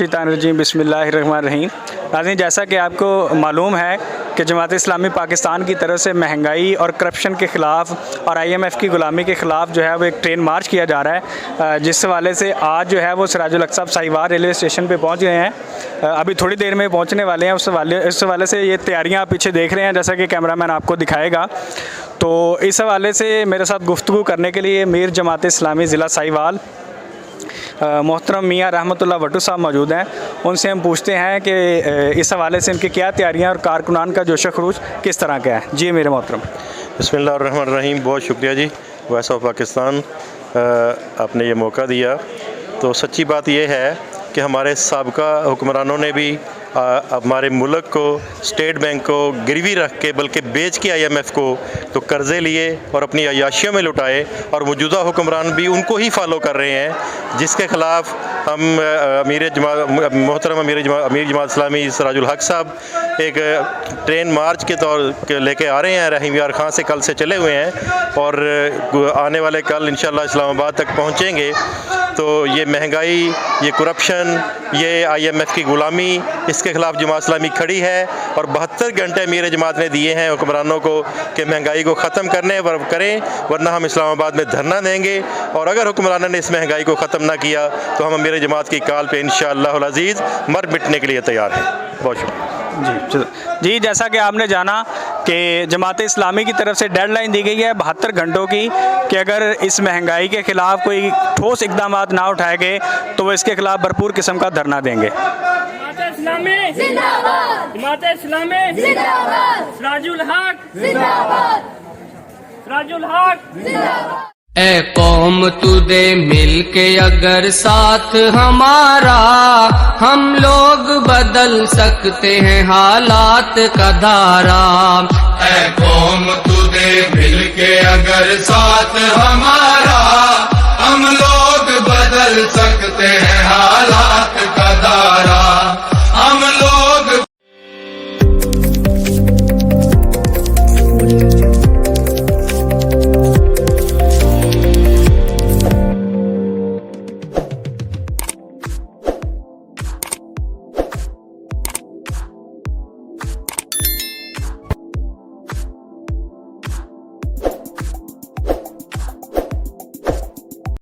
मिनश्शैतानिर्रजीम बिस्मिल्लाहिर्रहमानिर्रहीम। नाज़रीन, जैसा कि आपको मालूम है कि जमात इस्लामी पाकिस्तान की तरफ से महंगाई और करप्शन के ख़िलाफ़ और IMF की ग़ुलामी के ख़िलाफ़ जो है वो एक ट्रेन मार्च किया जा रहा है, जिस हवाले से आज जो है वो सिराजुल हक साहब साहिवाल रेलवे स्टेशन पे पहुंच गए हैं। अभी थोड़ी देर में पहुंचने वाले हैं। इस हवाले से ये तैयारियां आप पीछे देख रहे हैं, जैसा कि कैमरामैन आपको दिखाएगा। तो इस हवाले से मेरे साथ गुफ्तगू करने के लिए मीर जमात इस्लामी ज़िला साहिवाल मोहतरम मियाँ रहमतुल्लाह भट्टू साहब मौजूद हैं। उनसे हम पूछते हैं कि इस हवाले से इनकी क्या तैयारियां और कारकुनान का जोश खरूज किस तरह का है। जी मेरे मोहतरम। बिस्मिल्लाहिर्रहमानिर्रहीम। बहुत शुक्रिया जी, वॉइस ऑफ पाकिस्तान आपने ये मौका दिया। तो सच्ची बात यह है कि हमारे साबका हुक्मरानों ने भी हमारे मुल्क को स्टेट बैंक को गिरवी रख के बल्कि बेच के IMF को तो कर्ज़े लिए और अपनी अय्याशियों में लुटाए, और मौजूदा हुक्मरान भी उनको ही फॉलो कर रहे हैं, जिसके ख़िलाफ़ हम मोहतरम अमीर जमात इस्लामी सिराजुल हक साहब एक ट्रेन मार्च के तौर लेके आ रहे हैं। रहीम यार खां से कल से चले हुए हैं और आने वाले कल इंशाअल्लाह इस्लामाबाद तक पहुँचेंगे। तो ये महंगाई, ये करप्शन, ये IMF की ग़ुलामी, इसके ख़िलाफ़ जमात इस्लामी खड़ी है और 72 घंटे मीर जमात ने दिए हैं हुक्मरानों को कि महंगाई को ख़त्म करें, वरना हम इस्लामाबाद में धरना देंगे। और अगर हुक्मरानों ने इस महंगाई को ख़त्म ना किया तो हम मीर जमात की काल पे इंशाअल्लाह अज़ीज़ मर मिटने के लिए तैयार हैं। बहुत शुक्रिया जी। जैसा कि आपने जाना कि जमात इस्लामी की तरफ से डेडलाइन दी गई है 72 घंटों की कि अगर इस महंगाई के ख़िलाफ़ कोई ठोस इक़दाम ना उठाए गए तो वो इसके ख़िलाफ़ भरपूर किस्म का धरना देंगे। जमात इस्लामी जिंदाबाद, जमात इस्लामी जिंदाबाद, सिराजुल हक जिंदाबाद, सिराजुल हक जिंदाबाद। ए कौम तुदे मिलके अगर साथ हमारा, हम लोग बदल सकते हैं हालात का धारा। ए कौम तुदे मिलके अगर साथ हम